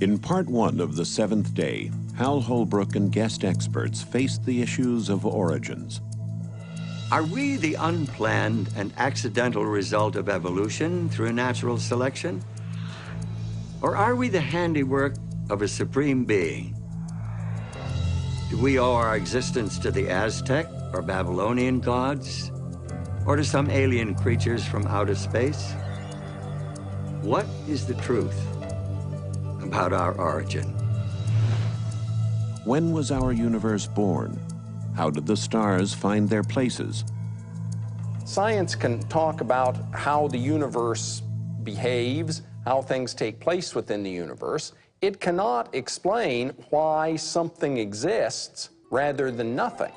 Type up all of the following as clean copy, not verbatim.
In part one of the seventh day, Hal Holbrook and guest experts faced the issues of origins. Are we the unplanned and accidental result of evolution through natural selection? Or are we the handiwork of a supreme being? Do we owe our existence to the Aztec or Babylonian gods? Or to some alien creatures from outer space? What is the truth about our origin? When was our universe born? How did the stars find their places? Science can talk about how the universe behaves, how things take place within the universe. It cannot explain why something exists rather than nothing.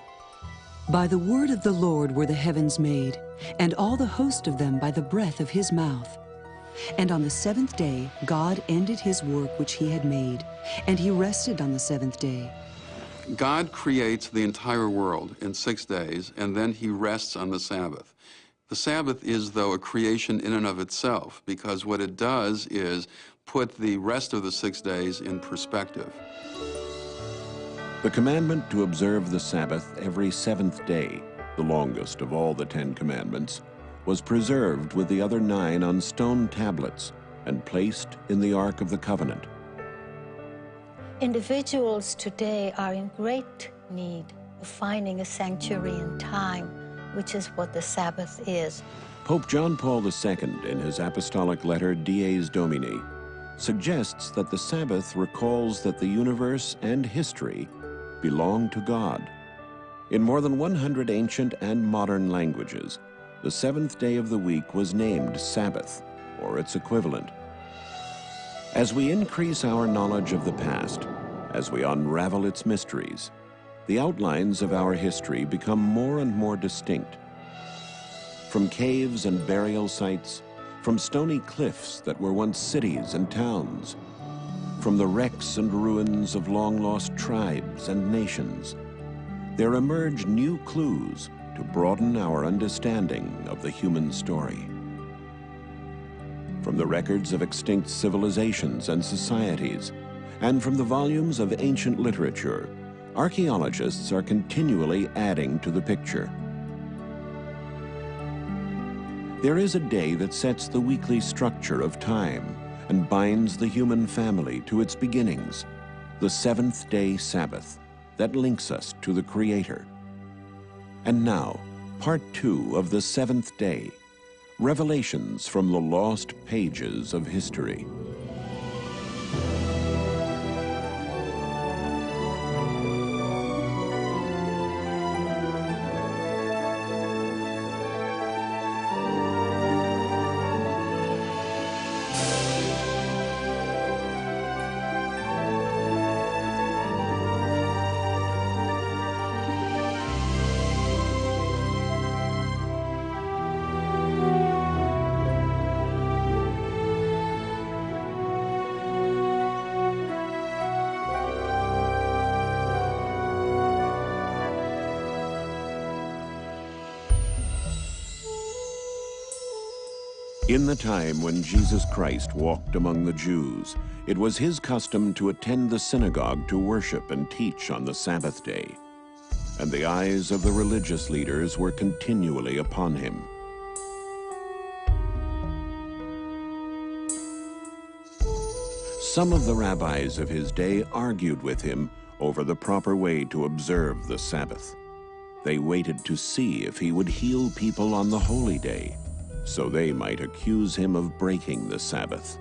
By the word of the Lord were the heavens made, and all the host of them by the breath of his mouth. And on the seventh day God ended his work which he had made, and he rested on the seventh day. God creates the entire world in 6 days, and then he rests on the Sabbath. The Sabbath is, though, a creation in and of itself, because what it does is put the rest of the 6 days in perspective. The commandment to observe the Sabbath every seventh day, the longest of all the 10 commandments, was preserved with the other 9 on stone tablets and placed in the Ark of the Covenant. Individuals today are in great need of finding a sanctuary in time, which is what the Sabbath is. Pope John Paul II, in his apostolic letter Dies Domini, suggests that the Sabbath recalls that the universe and history belong to God. In more than 100 ancient and modern languages, the seventh day of the week was named Sabbath, or its equivalent. As we increase our knowledge of the past, as we unravel its mysteries, the outlines of our history become more and more distinct. From caves and burial sites, from stony cliffs that were once cities and towns, from the wrecks and ruins of long-lost tribes and nations, there emerge new clues to broaden our understanding of the human story. From the records of extinct civilizations and societies, and from the volumes of ancient literature, archaeologists are continually adding to the picture. There is a day that sets the weekly structure of time and binds the human family to its beginnings, the seventh-day Sabbath that links us to the Creator. And now, part 2 of the seventh day, Revelations from the Lost Pages of History. In the time when Jesus Christ walked among the Jews, it was his custom to attend the synagogue to worship and teach on the Sabbath day, and the eyes of the religious leaders were continually upon him. Some of the rabbis of his day argued with him over the proper way to observe the Sabbath. They waited to see if he would heal people on the holy day, so they might accuse him of breaking the Sabbath.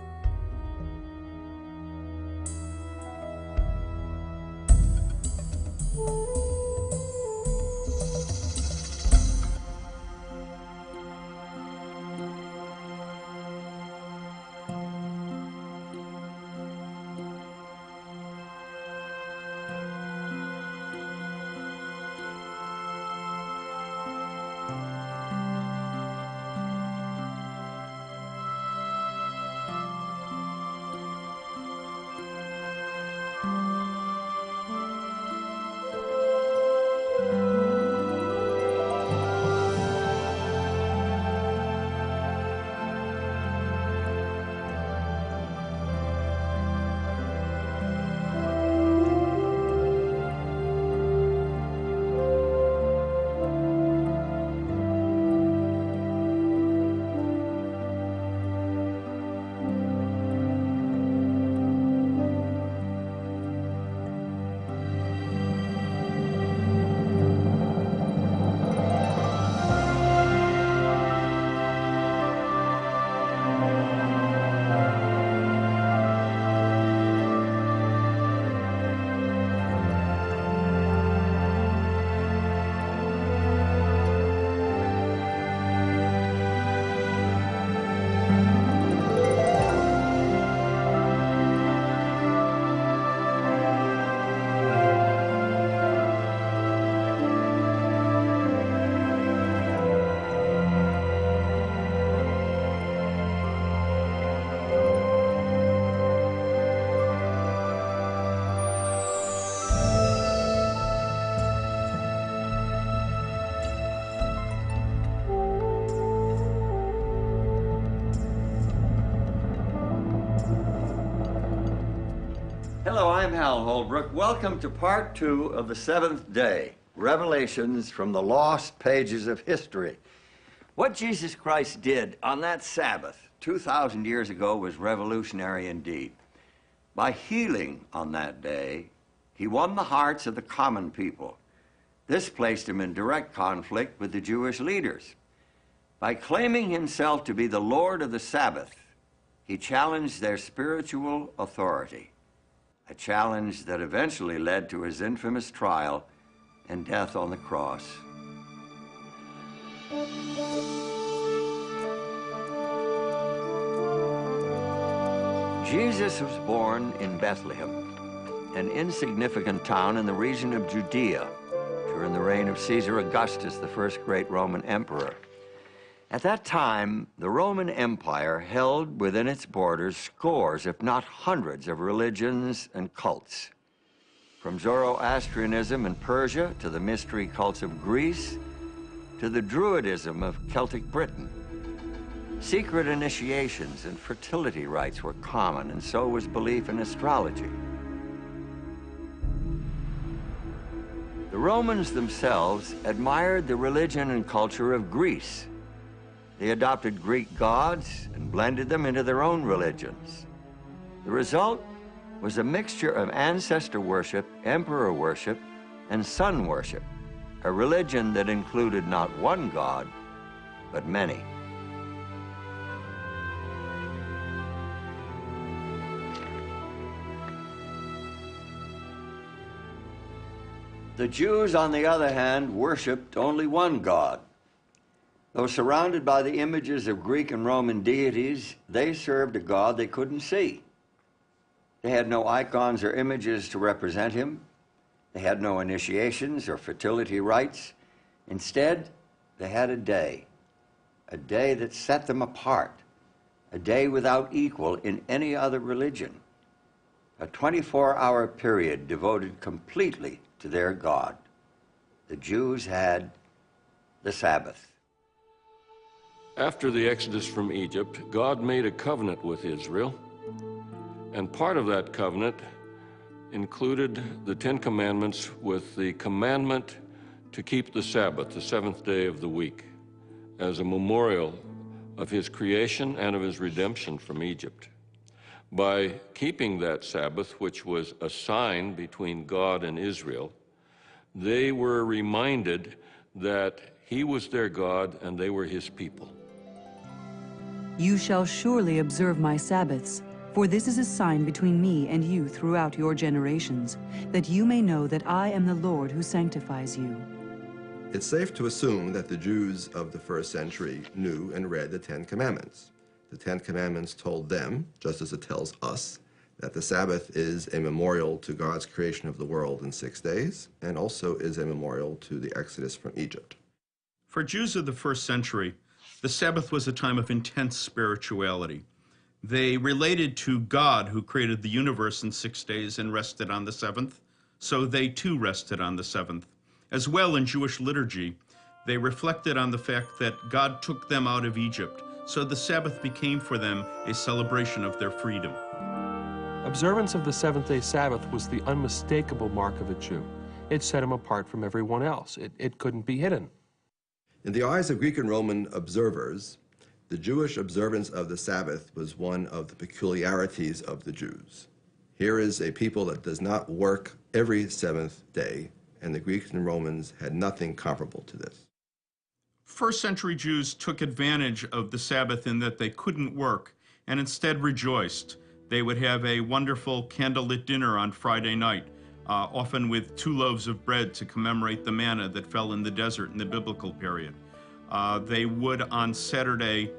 Hello, I'm Hal Holbrook. Welcome to part 2 of the 7th day, Revelations from the Lost Pages of History. What Jesus Christ did on that Sabbath 2,000 years ago was revolutionary indeed. By healing on that day, he won the hearts of the common people. This placed him in direct conflict with the Jewish leaders. By claiming himself to be the Lord of the Sabbath, he challenged their spiritual authority. A challenge that eventually led to his infamous trial and death on the cross. Jesus was born in Bethlehem, an insignificant town in the region of Judea during the reign of Caesar Augustus, the first great Roman emperor. At that time, the Roman Empire held within its borders scores, if not hundreds, of religions and cults. From Zoroastrianism in Persia to the mystery cults of Greece to the Druidism of Celtic Britain. Secret initiations and fertility rites were common, and so was belief in astrology. The Romans themselves admired the religion and culture of Greece. They adopted Greek gods and blended them into their own religions. The result was a mixture of ancestor worship, emperor worship, and sun worship, a religion that included not one god, but many. The Jews, on the other hand, worshiped only one god. Though surrounded by the images of Greek and Roman deities, they served a God they couldn't see. They had no icons or images to represent him. They had no initiations or fertility rites. Instead, they had a day that set them apart, a day without equal in any other religion, a 24-hour period devoted completely to their God. The Jews had the Sabbath. After the Exodus from Egypt, God made a covenant with Israel, and part of that covenant included the 10 Commandments with the commandment to keep the Sabbath, the 7th day of the week, as a memorial of his creation and of his redemption from Egypt. By keeping that Sabbath, which was a sign between God and Israel, they were reminded that he was their God and they were his people. You shall surely observe my Sabbaths, for this is a sign between me and you throughout your generations, that you may know that I am the Lord who sanctifies you. It's safe to assume that the Jews of the first century knew and read the 10 Commandments. The 10 Commandments told them, just as it tells us, that the Sabbath is a memorial to God's creation of the world in 6 days, and also is a memorial to the Exodus from Egypt. For Jews of the first century, the Sabbath was a time of intense spirituality. They related to God, who created the universe in 6 days and rested on the 7th, so they too rested on the 7th. As well, in Jewish liturgy, they reflected on the fact that God took them out of Egypt, so the Sabbath became for them a celebration of their freedom. Observance of the seventh-day Sabbath was the unmistakable mark of a Jew. It set him apart from everyone else. It couldn't be hidden. In the eyes of Greek and Roman observers, the Jewish observance of the Sabbath was one of the peculiarities of the Jews. Here is a people that does not work every seventh day, and the Greeks and Romans had nothing comparable to this. First century Jews took advantage of the Sabbath in that they couldn't work and instead rejoiced. They would have a wonderful candlelit dinner on Friday night, often with 2 loaves of bread to commemorate the manna that fell in the desert in the biblical period. They would, on Saturday,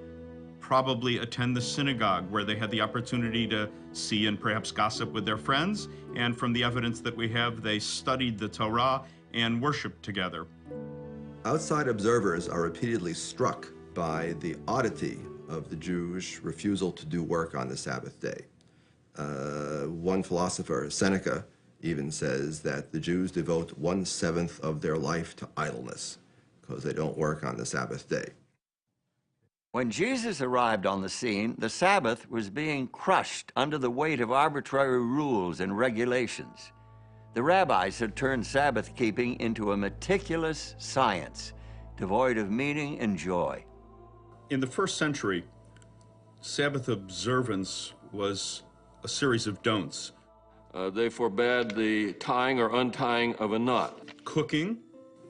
probably attend the synagogue, where they had the opportunity to see and perhaps gossip with their friends. And from the evidence that we have, they studied the Torah and worshiped together. Outside observers are repeatedly struck by the oddity of the Jewish refusal to do work on the Sabbath day. One philosopher, Seneca, even says that the Jews devote 1/7 of their life to idleness because they don't work on the Sabbath day. When Jesus arrived on the scene, the Sabbath was being crushed under the weight of arbitrary rules and regulations. The rabbis had turned Sabbath keeping into a meticulous science, devoid of meaning and joy. In the first century, Sabbath observance was a series of don'ts. They forbade the tying or untying of a knot, Cooking,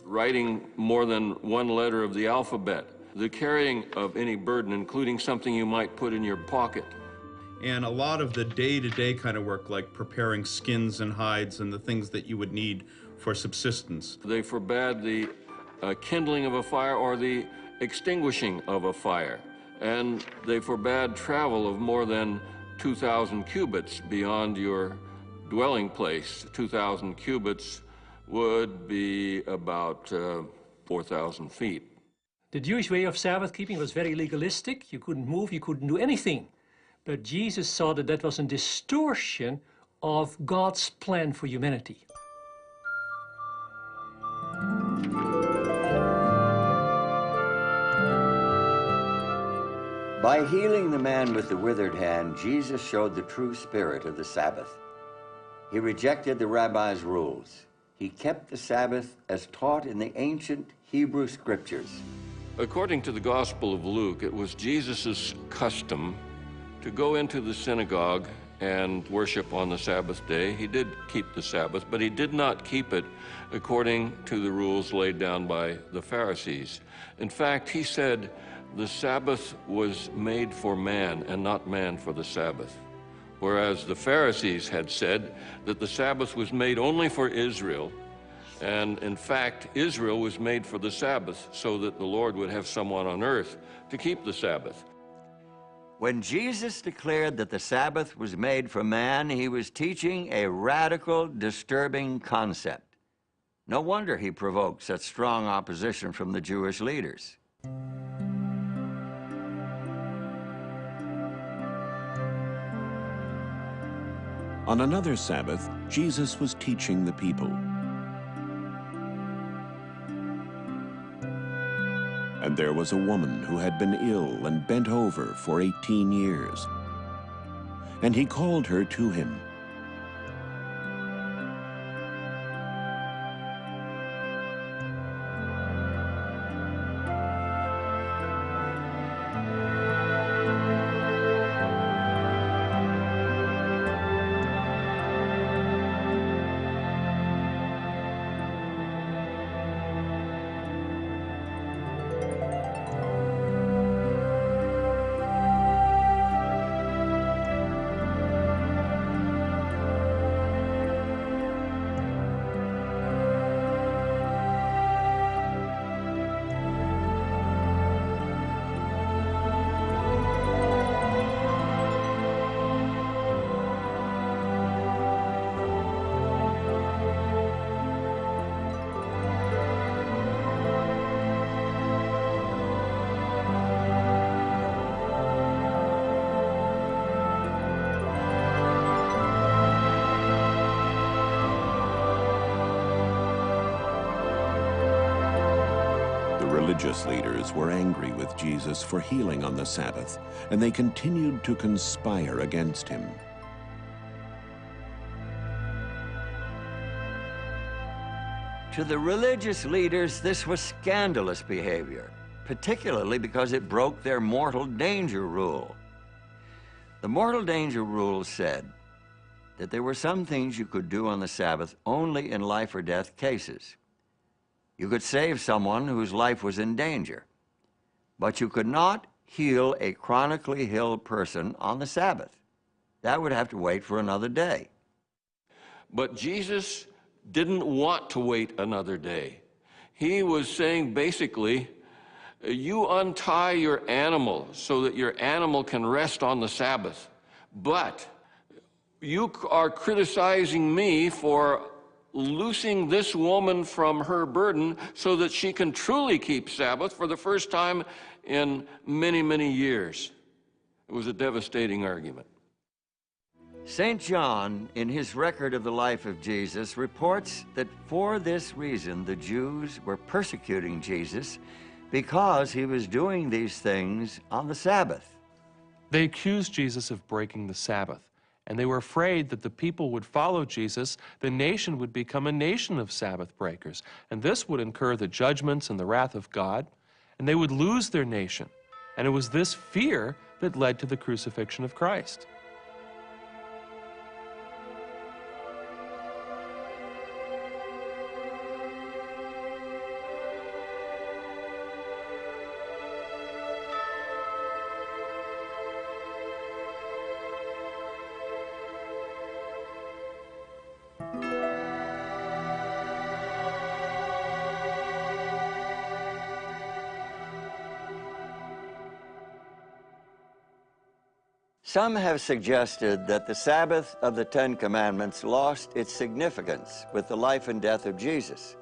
writing more than one letter of the alphabet, the carrying of any burden, including something you might put in your pocket. and a lot of the day-to-day kind of work, like preparing skins and hides and the things that you would need for subsistence. They forbade the kindling of a fire or the extinguishing of a fire. And they forbade travel of more than 2,000 cubits beyond your dwelling place. 2,000 cubits would be about 4,000 feet. The Jewish way of Sabbath keeping was very legalistic. You couldn't move, you couldn't do anything. But Jesus saw that that was a distortion of God's plan for humanity. By healing the man with the withered hand, Jesus showed the true spirit of the Sabbath. He rejected the rabbis' rules. He kept the Sabbath as taught in the ancient Hebrew scriptures. According to the Gospel of Luke, it was Jesus' custom to go into the synagogue and worship on the Sabbath day. He did keep the Sabbath, but he did not keep it according to the rules laid down by the Pharisees. In fact, he said the Sabbath was made for man and not man for the Sabbath, whereas the Pharisees had said that the Sabbath was made only for Israel, and in fact, Israel was made for the Sabbath so that the Lord would have someone on earth to keep the Sabbath. When Jesus declared that the Sabbath was made for man, he was teaching a radical, disturbing concept. No wonder he provoked such strong opposition from the Jewish leaders. On another Sabbath, Jesus was teaching the people. And there was a woman who had been ill and bent over for 18 years. And he called her to him. Religious leaders were angry with Jesus for healing on the Sabbath, and they continued to conspire against him. To the religious leaders, this was scandalous behavior, particularly because it broke their mortal danger rule. The mortal danger rule said that there were some things you could do on the Sabbath only in life or death cases. You could save someone whose life was in danger, but you could not heal a chronically ill person on the Sabbath. That would have to wait for another day. But Jesus didn't want to wait another day. He was saying basically, you untie your animal so that your animal can rest on the Sabbath, but you are criticizing me for loosing this woman from her burden so that she can truly keep Sabbath for the first time in many, many years. It was a devastating argument. St. John, in his record of the life of Jesus, reports that for this reason the Jews were persecuting Jesus because he was doing these things on the Sabbath. They accused Jesus of breaking the Sabbath, and they were afraid that the people would follow Jesus, the nation would become a nation of Sabbath breakers, and this would incur the judgments and the wrath of God, and they would lose their nation. And it was this fear that led to the crucifixion of Christ. Some have suggested that the Sabbath of the Ten Commandments lost its significance with the life and death of Jesus,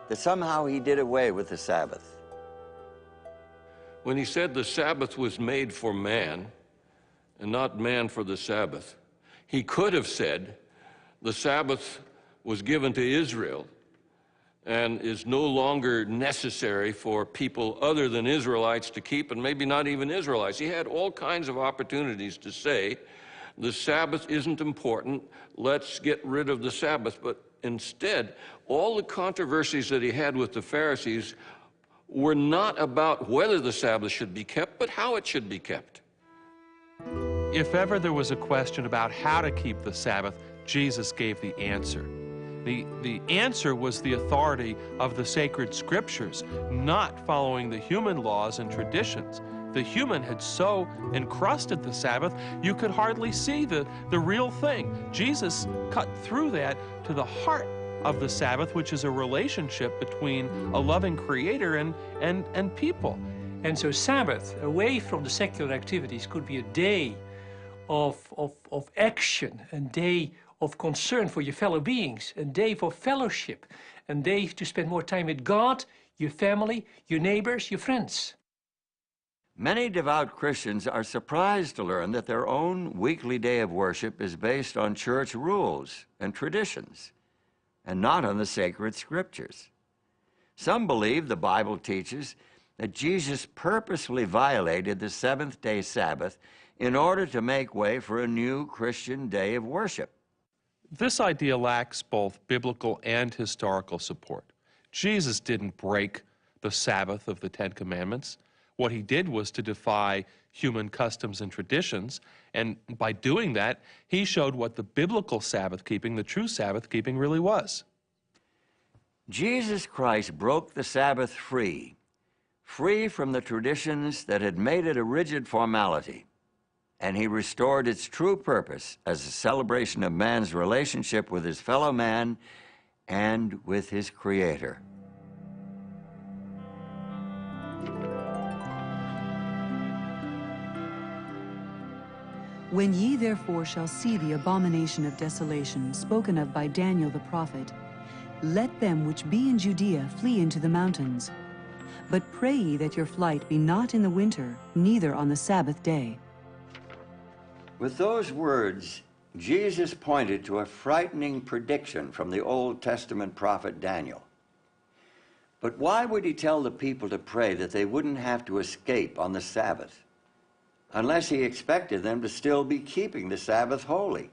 that somehow he did away with the Sabbath. When he said the Sabbath was made for man and not man for the Sabbath, he could have said the Sabbath was given to Israel and is no longer necessary for people other than Israelites to keep, and maybe not even Israelites. He had all kinds of opportunities to say, the Sabbath isn't important, let's get rid of the Sabbath. But instead, all the controversies that he had with the Pharisees were not about whether the Sabbath should be kept, but how it should be kept. If ever there was a question about how to keep the Sabbath, Jesus gave the answer. The answer was the authority of the sacred scriptures, not following the human laws and traditions. The human had so encrusted the Sabbath, you could hardly see the real thing. Jesus cut through that to the heart of the Sabbath, which is a relationship between a loving creator and people. And so Sabbath, away from the secular activities, could be a day of action, a day of concern for your fellow beings, a day for fellowship, a day to spend more time with God, your family, your neighbors, your friends. Many devout Christians are surprised to learn that their own weekly day of worship is based on church rules and traditions, and not on the sacred scriptures. Some believe the Bible teaches that Jesus purposely violated the seventh-day Sabbath in order to make way for a new Christian day of worship. This idea lacks both biblical and historical support. Jesus didn't break the Sabbath of the Ten Commandments. What he did was to defy human customs and traditions, and by doing that, he showed what the biblical Sabbath keeping, the true Sabbath keeping, really was. Jesus Christ broke the Sabbath free from the traditions that had made it a rigid formality, and he restored its true purpose as a celebration of man's relationship with his fellow man and with his Creator. When ye therefore shall see the abomination of desolation spoken of by Daniel the prophet, let them which be in Judea flee into the mountains. But pray ye that your flight be not in the winter, neither on the Sabbath day. With those words, Jesus pointed to a frightening prediction from the Old Testament prophet Daniel. But why would he tell the people to pray that they wouldn't have to escape on the Sabbath, unless he expected them to still be keeping the Sabbath holy?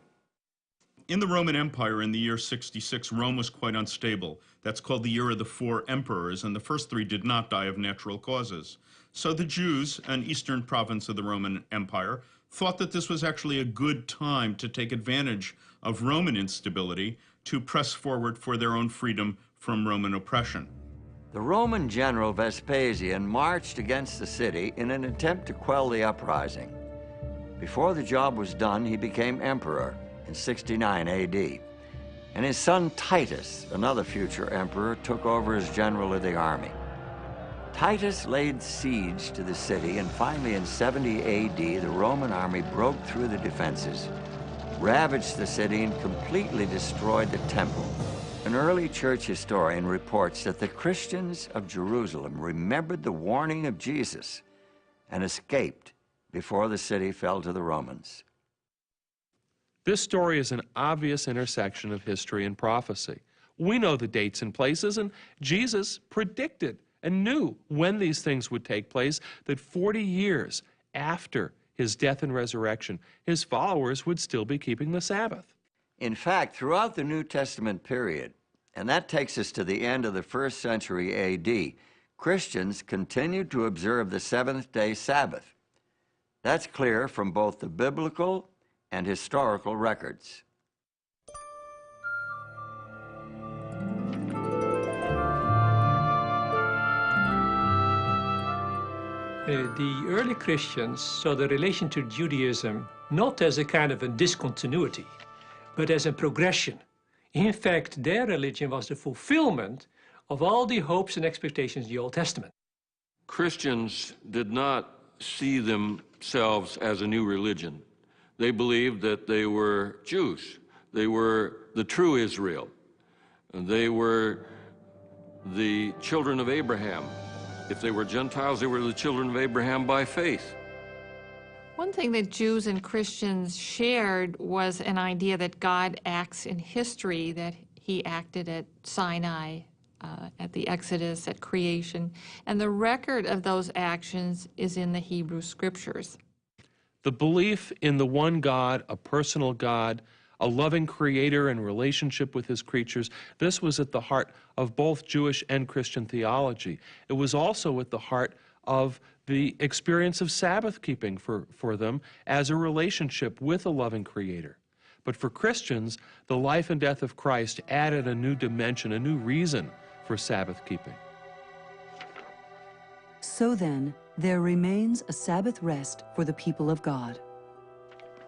In the Roman Empire in the year 66, Rome was quite unstable. That's called the year of the 4 emperors, and the first 3 did not die of natural causes. So the Jews, an eastern province of the Roman Empire, thought that this was actually a good time to take advantage of Roman instability to press forward for their own freedom from Roman oppression. The Roman general Vespasian marched against the city in an attempt to quell the uprising. Before the job was done, he became emperor in 69 AD. And his son Titus, another future emperor, took over as general of the army. Titus laid siege to the city, and finally in 70 AD, the Roman army broke through the defenses, ravaged the city, and completely destroyed the temple. An early church historian reports that the Christians of Jerusalem remembered the warning of Jesus and escaped before the city fell to the Romans. This story is an obvious intersection of history and prophecy. We know the dates and places, and Jesus predicted and knew when these things would take place, that 40 years after his death and resurrection, his followers would still be keeping the Sabbath. In fact, throughout the New Testament period, and that takes us to the end of the 1st century A.D., Christians continued to observe the seventh-day Sabbath. That's clear from both the biblical and historical records. The early Christians saw the relation to Judaism not as a kind of a discontinuity, but as a progression. In fact, their religion was the fulfillment of all the hopes and expectations of the Old Testament. Christians did not see themselves as a new religion. They believed that they were Jews. They were the true Israel. They were the children of Abraham. If they were Gentiles, they were the children of Abraham by faith. One thing that Jews and Christians shared was an idea that God acts in history, that he acted at Sinai, at the Exodus, at creation, and the record of those actions is in the Hebrew Scriptures. The belief in the one God, a personal God, a loving creator and relationship with his creatures, this was at the heart of both Jewish and Christian theology. It was also at the heart of the experience of Sabbath keeping for them as a relationship with a loving creator. But for Christians, the life and death of Christ added a new dimension, a new reason for Sabbath keeping. So then, there remains a Sabbath rest for the people of God.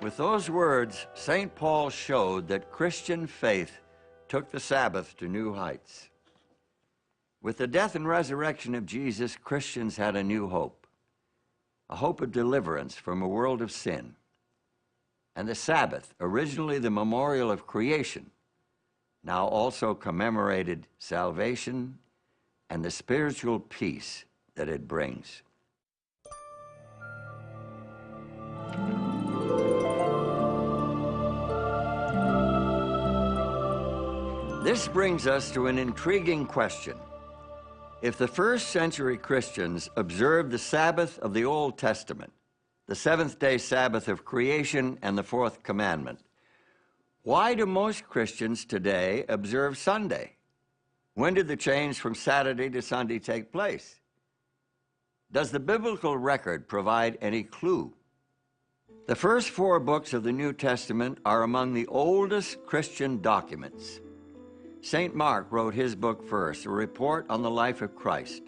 With those words, St. Paul showed that Christian faith took the Sabbath to new heights. With the death and resurrection of Jesus, Christians had a new hope, a hope of deliverance from a world of sin. And the Sabbath, originally the memorial of creation, now also commemorated salvation and the spiritual peace that it brings. This brings us to an intriguing question. If the 1st century Christians observed the Sabbath of the Old Testament, the seventh-day Sabbath of creation and the fourth commandment, why do most Christians today observe Sunday? When did the change from Saturday to Sunday take place? Does the biblical record provide any clue? The first 4 books of the New Testament are among the oldest Christian documents. St. Mark wrote his book first, a report on the life of Christ.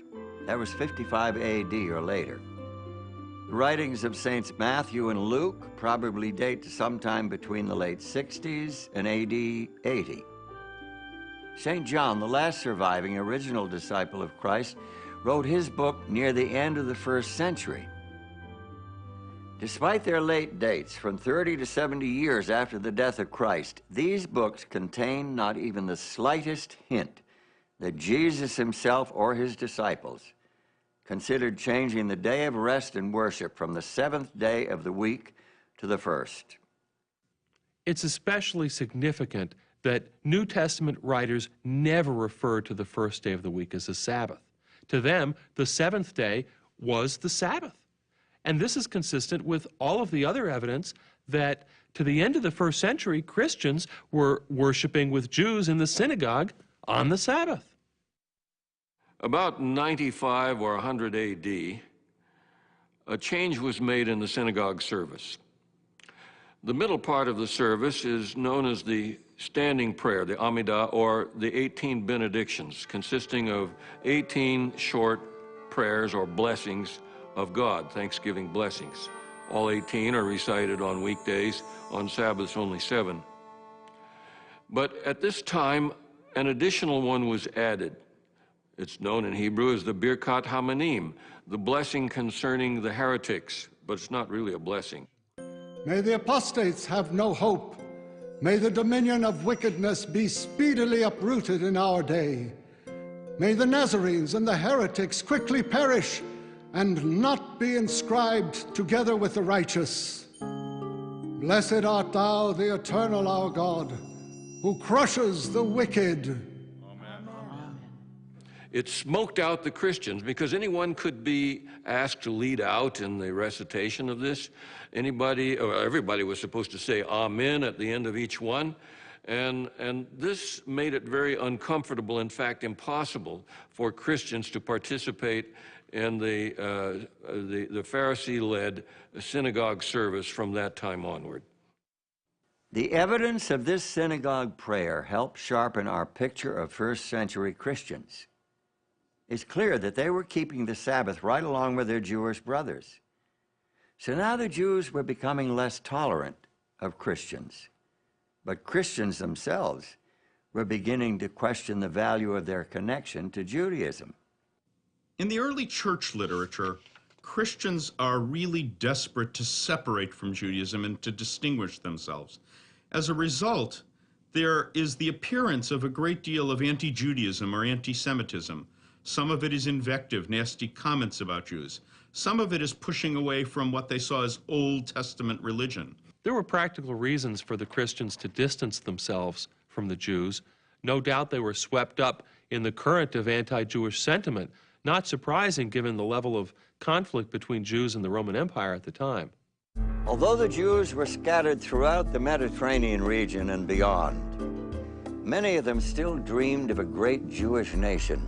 That was 55 AD or later. The writings of Saints Matthew and Luke probably date to sometime between the late 60s and AD 80. St. John, the last surviving original disciple of Christ, wrote his book near the end of the 1st century. Despite their late dates, from 30 to 70 years after the death of Christ, these books contain not even the slightest hint that Jesus himself or his disciples considered changing the day of rest and worship from the 7th day of the week to the 1st. It's especially significant that New Testament writers never refer to the 1st day of the week as a Sabbath. To them, the 7th day was the Sabbath. And this is consistent with all of the other evidence that to the end of the 1st century, Christians were worshiping with Jews in the synagogue on the Sabbath. About 95 or 100 AD, a change was made in the synagogue service. The middle part of the service is known as the standing prayer, the Amidah, or the 18 benedictions, consisting of 18 short prayers or blessings of God, Thanksgiving blessings. All 18 are recited on weekdays, on Sabbaths only 7. But at this time, an additional one was added. It's known in Hebrew as the Birkat Hamanim, the blessing concerning the heretics, but it's not really a blessing. May the apostates have no hope. May the dominion of wickedness be speedily uprooted in our day. May the Nazarenes and the heretics quickly perish and not be inscribed together with the righteous. Blessed art thou, the eternal our God, who crushes the wicked. Amen. it smoked out the Christians, because anyone could be asked to lead out in the recitation of this. Anybody, or everybody was supposed to say amen at the end of each one. And this made it very uncomfortable, in fact, impossible for Christians to participate in the Pharisee-led synagogue service from that time onward. The evidence of this synagogue prayer helped sharpen our picture of first-century Christians. It's clear that they were keeping the Sabbath right along with their Jewish brothers. So now the Jews were becoming less tolerant of Christians, but Christians themselves were beginning to question the value of their connection to Judaism. In the early church literature, Christians are really desperate to separate from Judaism and to distinguish themselves. As a result, there is the appearance of a great deal of anti-Judaism or anti-Semitism. Some of it is invective, nasty comments about Jews. Some of it is pushing away from what they saw as Old Testament religion. There were practical reasons for the Christians to distance themselves from the Jews. No doubt they were swept up in the current of anti-Jewish sentiment, not surprising given the level of conflict between Jews and the Roman Empire at the time. Although the Jews were scattered throughout the Mediterranean region and beyond, many of them still dreamed of a great Jewish nation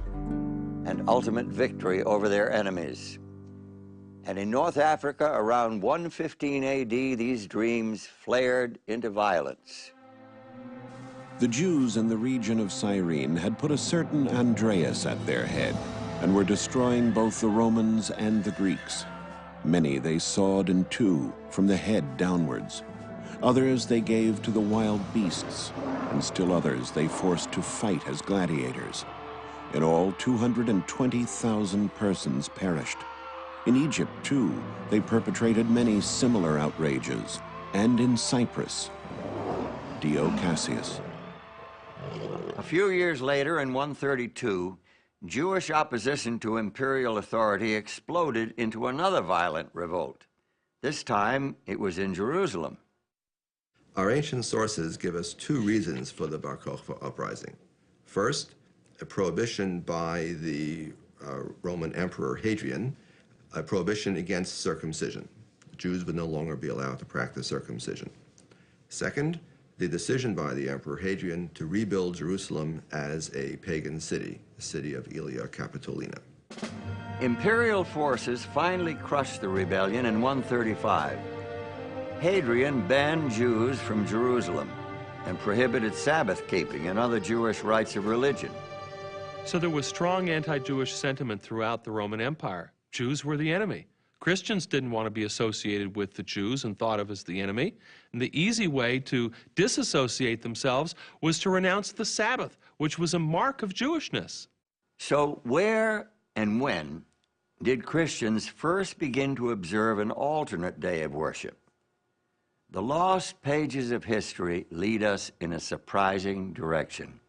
and ultimate victory over their enemies. And in North Africa, around 115 AD, these dreams flared into violence. The Jews in the region of Cyrene had put a certain Andreas at their head and were destroying both the Romans and the Greeks. Many they sawed in two from the head downwards. Others they gave to the wild beasts, and still others they forced to fight as gladiators. In all, 220,000 persons perished. In Egypt, too, they perpetrated many similar outrages, and in Cyprus. Dio Cassius. A few years later, in 132, Jewish opposition to imperial authority exploded into another violent revolt. This time, it was in Jerusalem. Our ancient sources give us two reasons for the Bar Kokhba uprising. First, a prohibition by the Roman Emperor Hadrian, a prohibition against circumcision. Jews would no longer be allowed to practice circumcision. Second, the decision by the Emperor Hadrian to rebuild Jerusalem as a pagan city, the city of Aelia Capitolina. Imperial forces finally crushed the rebellion in 135. Hadrian banned Jews from Jerusalem and prohibited Sabbath keeping and other Jewish rites of religion. So there was strong anti-Jewish sentiment throughout the Roman Empire. Jews were the enemy. Christians didn't want to be associated with the Jews and thought of as the enemy. And the easy way to disassociate themselves was to renounce the Sabbath, which was a mark of Jewishness. So where and when did Christians first begin to observe an alternate day of worship? The lost pages of history lead us in a surprising direction.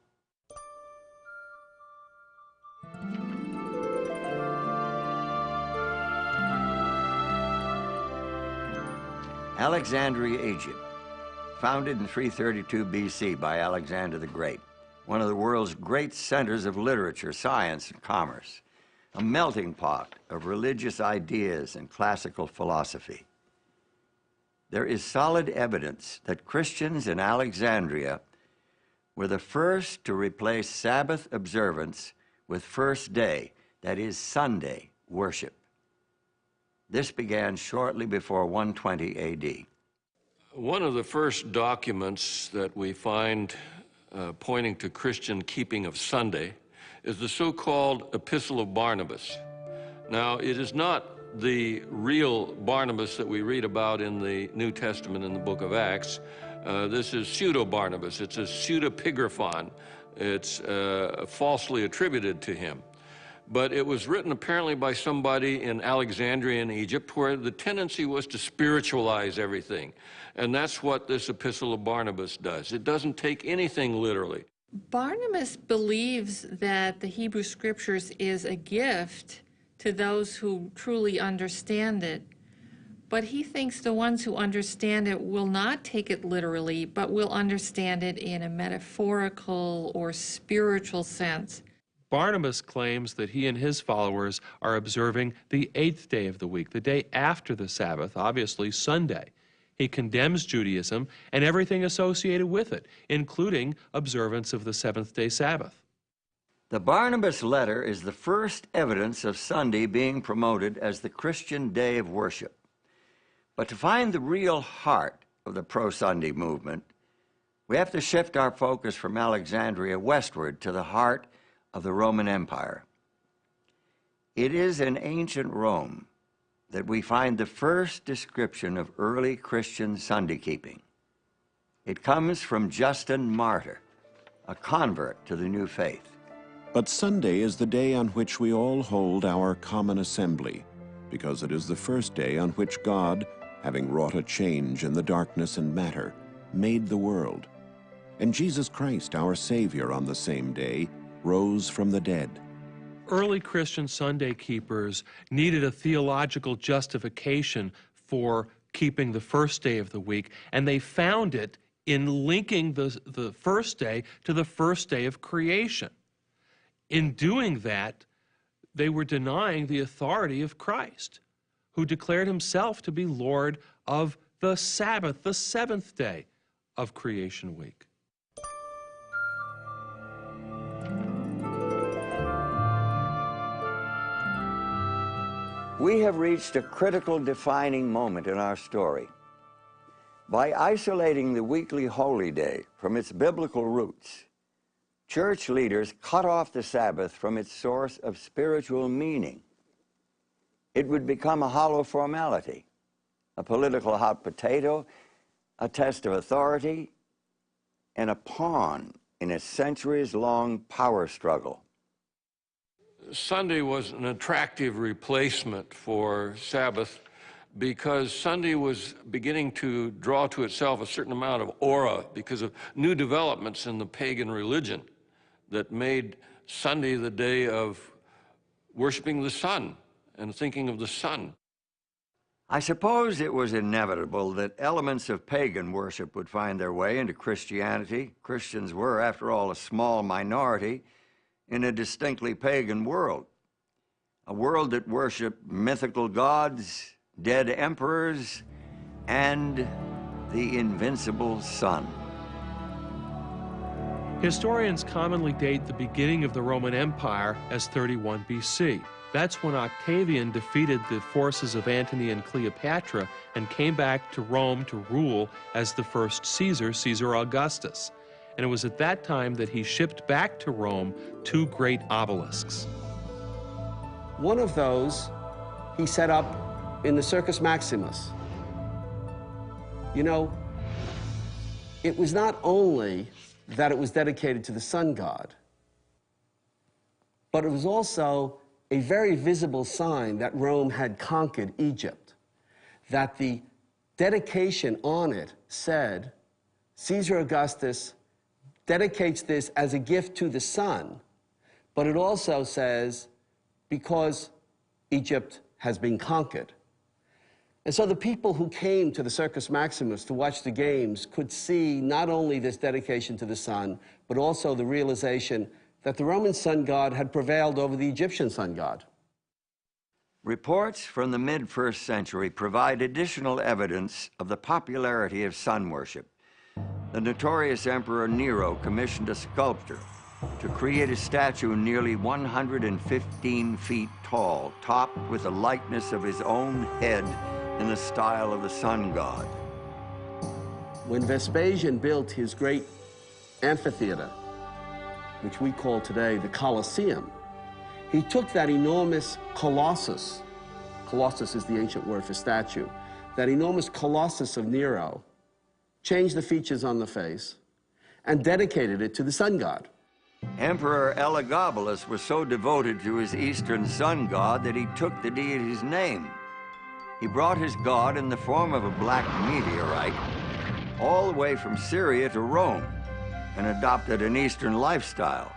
Alexandria, Egypt, founded in 332 BC by Alexander the Great, one of the world's great centers of literature, science, and commerce, a melting pot of religious ideas and classical philosophy. There is solid evidence that Christians in Alexandria were the first to replace Sabbath observance with first day, that is Sunday, worship. This began shortly before 120 AD. One of the first documents that we find pointing to Christian keeping of Sunday is the so-called Epistle of Barnabas. Now, it is not the real Barnabas that we read about in the New Testament in the book of Acts. This is pseudo-Barnabas. It's a pseudepigraphon. It's falsely attributed to him. But it was written apparently by somebody in Alexandria in Egypt, where the tendency was to spiritualize everything. And that's what this Epistle of Barnabas does. It doesn't take anything literally. Barnabas believes that the Hebrew Scriptures is a gift to those who truly understand it. But he thinks the ones who understand it will not take it literally, but will understand it in a metaphorical or spiritual sense. Barnabas claims that he and his followers are observing the 8th day of the week, the day after the Sabbath, obviously Sunday. He condemns Judaism and everything associated with it, including observance of the seventh-day Sabbath. The Barnabas letter is the first evidence of Sunday being promoted as the Christian day of worship. But to find the real heart of the pro-Sunday movement, we have to shift our focus from Alexandria westward to the heart of the Roman Empire. It is in ancient Rome that we find the first description of early Christian Sunday keeping. It comes from Justin Martyr, a convert to the new faith. But Sunday is the day on which we all hold our common assembly, because it is the first day on which God, having wrought a change in the darkness and matter, made the world. And Jesus Christ, our Savior, on the same day, rose from the dead. Early Christian Sunday keepers needed a theological justification for keeping the first day of the week, and they found it in linking the first day to the first day of creation. In doing that, they were denying the authority of Christ, who declared himself to be Lord of the Sabbath, the seventh day of creation week. We have reached a critical defining moment in our story. By isolating the weekly holy day from its biblical roots, church leaders cut off the Sabbath from its source of spiritual meaning. It would become a hollow formality, a political hot potato, a test of authority, and a pawn in a centuries-long power struggle. Sunday was an attractive replacement for Sabbath because Sunday was beginning to draw to itself a certain amount of aura because of new developments in the pagan religion that made Sunday the day of worshiping the sun and thinking of the sun. I suppose it was inevitable that elements of pagan worship would find their way into Christianity. Christians were, after all, a small minority in a distinctly pagan world, a world that worshiped mythical gods, dead emperors, and the invincible sun. Historians commonly date the beginning of the Roman Empire as 31 BC. That's when Octavian defeated the forces of Antony and Cleopatra and came back to Rome to rule as the first Caesar, Caesar Augustus. And it was at that time that he shipped back to Rome 2 great obelisks. One of those he set up in the Circus Maximus. You know, it was not only that it was dedicated to the sun god, but it was also a very visible sign that Rome had conquered Egypt, that the dedication on it said, Caesar Augustus dedicates this as a gift to the sun, but it also says, because Egypt has been conquered. And so the people who came to the Circus Maximus to watch the games could see not only this dedication to the sun, but also the realization that the Roman sun god had prevailed over the Egyptian sun god. Reports from the mid-1st century provide additional evidence of the popularity of sun worship. The notorious Emperor Nero commissioned a sculptor to create a statue nearly 115 feet tall, topped with a likeness of his own head in the style of the sun god. When Vespasian built his great amphitheater, which we call today the Colosseum, he took that enormous colossus, colossus is the ancient word for statue, that enormous colossus of Nero, changed the features on the face, and dedicated it to the sun god. Emperor Elagabalus was so devoted to his eastern sun god that he took the deity's name. He brought his god in the form of a black meteorite all the way from Syria to Rome and adopted an Eastern lifestyle.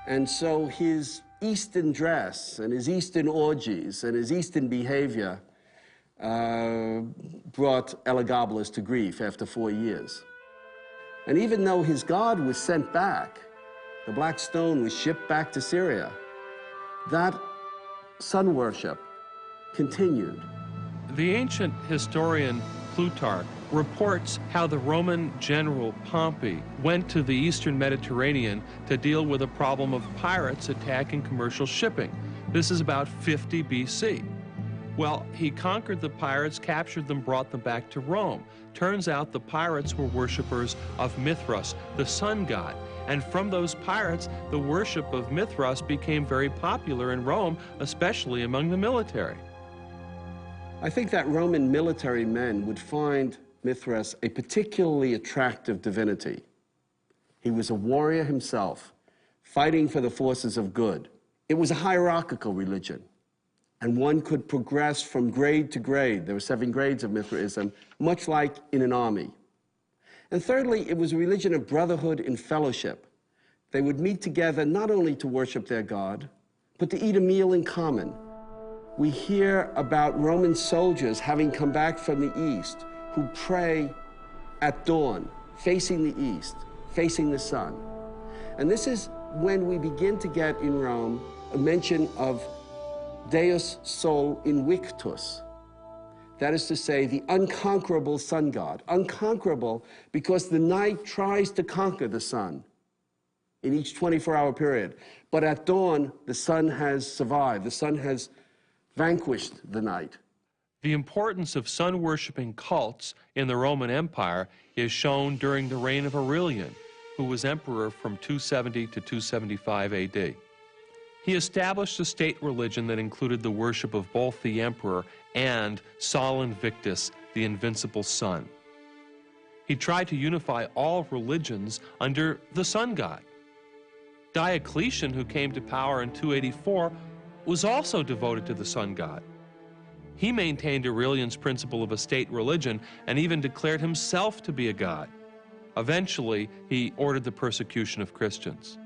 And so his Eastern dress and his Eastern orgies and his Eastern behavior brought Elagabalus to grief after 4 years. And even though his god was sent back, The black stone was shipped back to Syria. That sun worship continued. The ancient historian Plutarch reports how the Roman general Pompey went to the eastern Mediterranean to deal with a problem of pirates attacking commercial shipping. This is about 50 BC. Well, he conquered the pirates, captured them, brought them back to Rome. Turns out the pirates were worshippers of Mithras, the sun god. And from those pirates, the worship of Mithras became very popular in Rome, especially among the military. I think that Roman military men would find Mithras a particularly attractive divinity. He was a warrior himself, fighting for the forces of good. It was a hierarchical religion, and one could progress from grade to grade. There were 7 grades of Mithraism, much like in an army. And thirdly, it was a religion of brotherhood and fellowship. They would meet together not only to worship their God, but to eat a meal in common. We hear about Roman soldiers having come back from the east who pray at dawn, facing the east, facing the sun. And this is when we begin to get in Rome a mention of Deus Sol Invictus. That is to say, the unconquerable sun god. Unconquerable because the night tries to conquer the sun in each 24-hour period. But at dawn, the sun has survived. The sun has vanquished the night. The importance of sun-worshipping cults in the Roman Empire is shown during the reign of Aurelian, who was emperor from 270 to 275 AD. He established a state religion that included the worship of both the emperor and Sol Invictus, the invincible sun. He tried to unify all religions under the sun god. Diocletian, who came to power in 284, was also devoted to the sun god. He maintained Aurelian's principle of a state religion and even declared himself to be a god. Eventually, he ordered the persecution of Christians.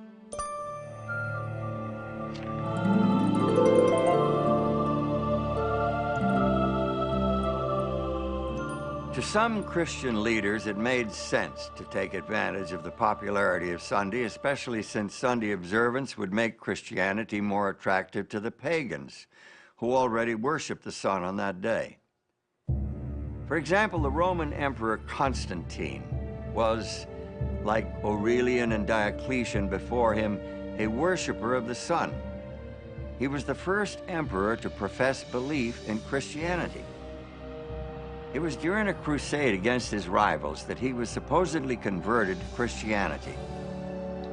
To some Christian leaders, it made sense to take advantage of the popularity of Sunday, especially since Sunday observance would make Christianity more attractive to the pagans who already worshiped the sun on that day. For example, the Roman Emperor Constantine was, like Aurelian and Diocletian before him, a worshiper of the sun. He was the first emperor to profess belief in Christianity. It was during a crusade against his rivals that he was supposedly converted to Christianity.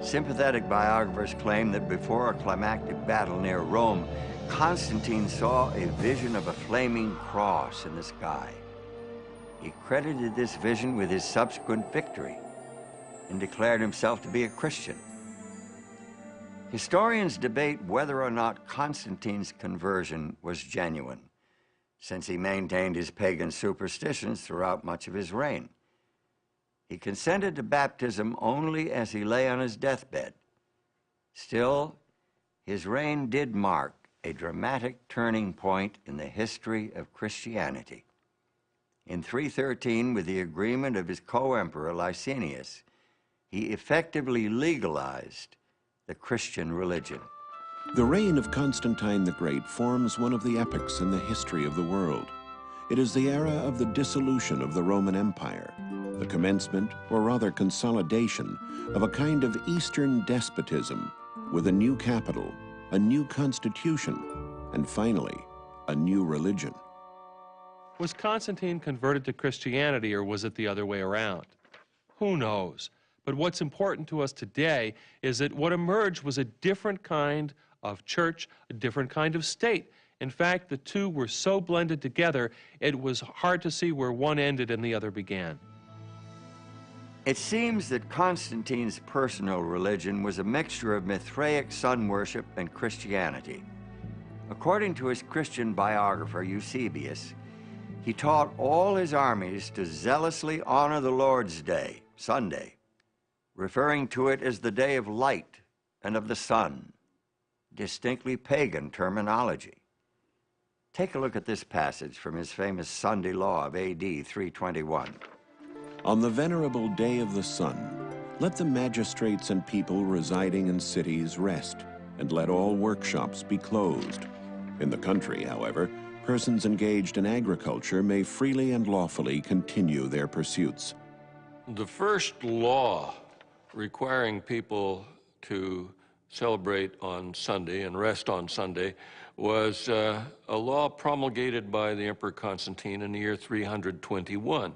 Sympathetic biographers claim that before a climactic battle near Rome, Constantine saw a vision of a flaming cross in the sky. He credited this vision with his subsequent victory and declared himself to be a Christian. Historians debate whether or not Constantine's conversion was genuine, since he maintained his pagan superstitions throughout much of his reign. He consented to baptism only as he lay on his deathbed. Still, his reign did mark a dramatic turning point in the history of Christianity. In 313, with the agreement of his co-emperor Licinius, he effectively legalized the Christian religion. The reign of Constantine the Great forms one of the epochs in the history of the world. It is the era of the dissolution of the Roman Empire, the commencement, or rather consolidation, of a kind of Eastern despotism with a new capital, a new constitution, and finally, a new religion. Was Constantine converted to Christianity, or was it the other way around? Who knows? But what's important to us today is that what emerged was a different kind of church, a different kind of state. In fact, the two were so blended together, it was hard to see where one ended and the other began. It seems that Constantine's personal religion was a mixture of Mithraic sun worship and Christianity. According to his Christian biographer, Eusebius, he taught all his armies to zealously honor the Lord's Day, Sunday, referring to it as the day of light and of the sun, distinctly pagan terminology. Take a look at this passage from his famous Sunday Law of AD 321. On the venerable day of the sun, Let the magistrates and people residing in cities rest, and let all workshops be closed. In the country, however, persons engaged in agriculture may freely and lawfully continue their pursuits. The first law requiring people to celebrate on Sunday and rest on Sunday was a law promulgated by the Emperor Constantine in the year 321.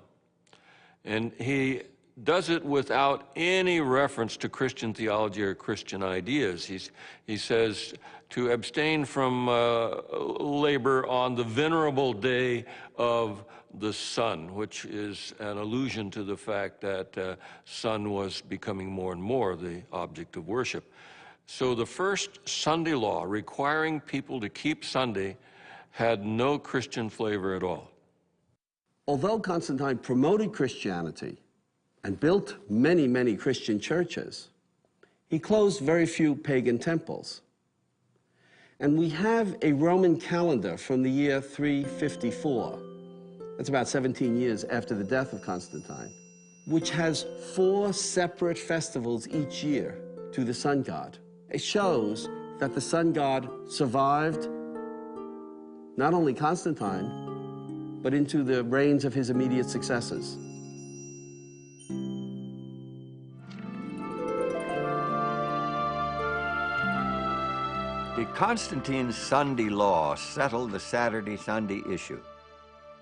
And he does it without any reference to Christian theology or Christian ideas. He says to abstain from labor on the venerable day of the sun, which is an allusion to the fact that sun was becoming more and more the object of worship. So the first Sunday law requiring people to keep Sunday had no Christian flavor at all. Although Constantine promoted Christianity and built many, many Christian churches, he closed very few pagan temples. And we have a Roman calendar from the year 354, that's about 17 years after the death of Constantine, which has 4 separate festivals each year to the sun god. It shows that the sun god survived not only Constantine, but into the reigns of his immediate successors. Did Constantine's Sunday law settle the Saturday-Sunday issue?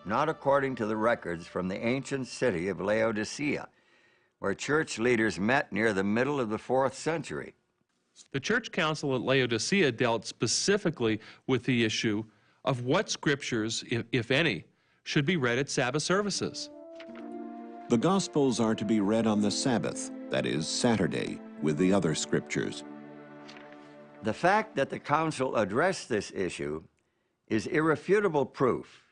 Not according to the records from the ancient city of Laodicea, where church leaders met near the middle of the 4th century. The church council at Laodicea dealt specifically with the issue of what scriptures, if any, should be read at Sabbath services. The Gospels are to be read on the Sabbath, that is, Saturday, with the other scriptures. The fact that the council addressed this issue is irrefutable proof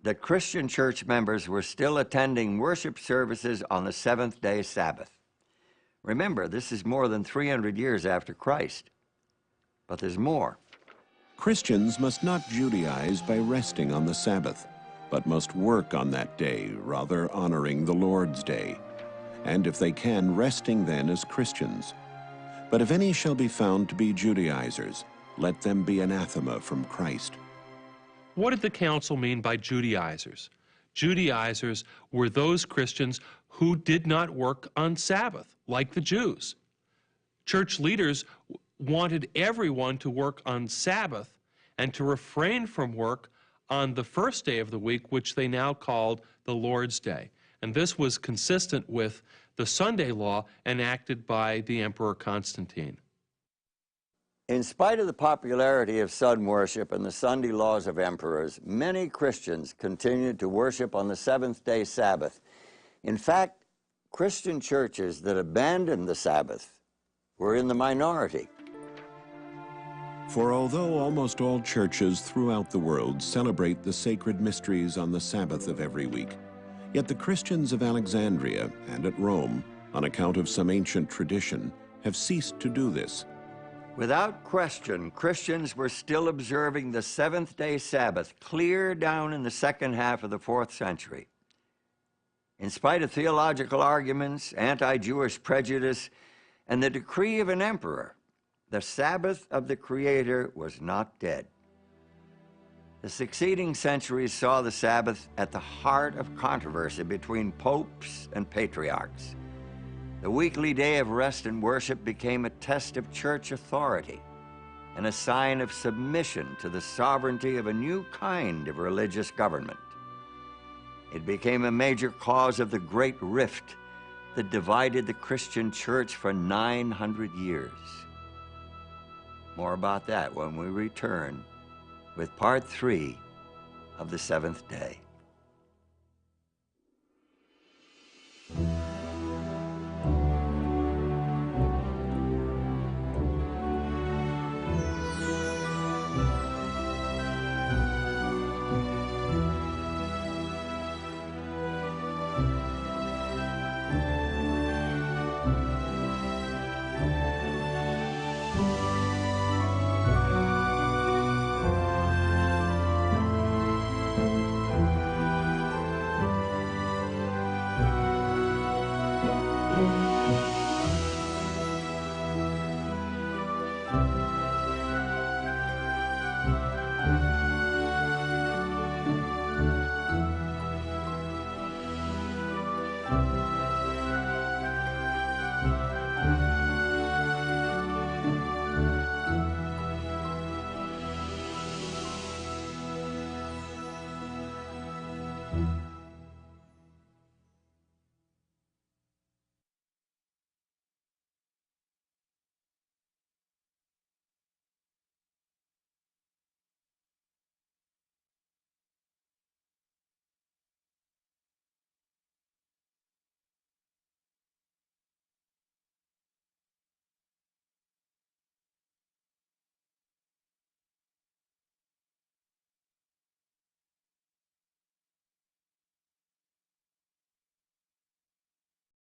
that Christian church members were still attending worship services on the 7th-day Sabbath. Remember, this is more than 300 years after Christ. But there's more. Christians must not Judaize by resting on the Sabbath, but must work on that day, rather honoring the Lord's day, and if they can, resting then as Christians. But if any shall be found to be Judaizers, let them be anathema from Christ. What did the council mean by Judaizers? Judaizers were those Christians who did not work on Sabbath, like the Jews. Church leaders wanted everyone to work on Sabbath and to refrain from work on the first day of the week, which they now called the Lord's Day. And this was consistent with the Sunday law enacted by the Emperor Constantine. In spite of the popularity of sun worship and the Sunday laws of emperors, many Christians continued to worship on the 7th-day Sabbath. In fact, Christian churches that abandoned the Sabbath were in the minority. For although almost all churches throughout the world celebrate the sacred mysteries on the Sabbath of every week, yet the Christians of Alexandria and at Rome, on account of some ancient tradition, have ceased to do this. Without question, Christians were still observing the 7th-day Sabbath clear down in the second half of the 4th century. In spite of theological arguments, anti-Jewish prejudice, and the decree of an emperor, the Sabbath of the Creator was not dead. The succeeding centuries saw the Sabbath at the heart of controversy between popes and patriarchs. The weekly day of rest and worship became a test of church authority and a sign of submission to the sovereignty of a new kind of religious government. It became a major cause of the great rift that divided the Christian church for 900 years. More about that when we return with part 3 of the 7th day.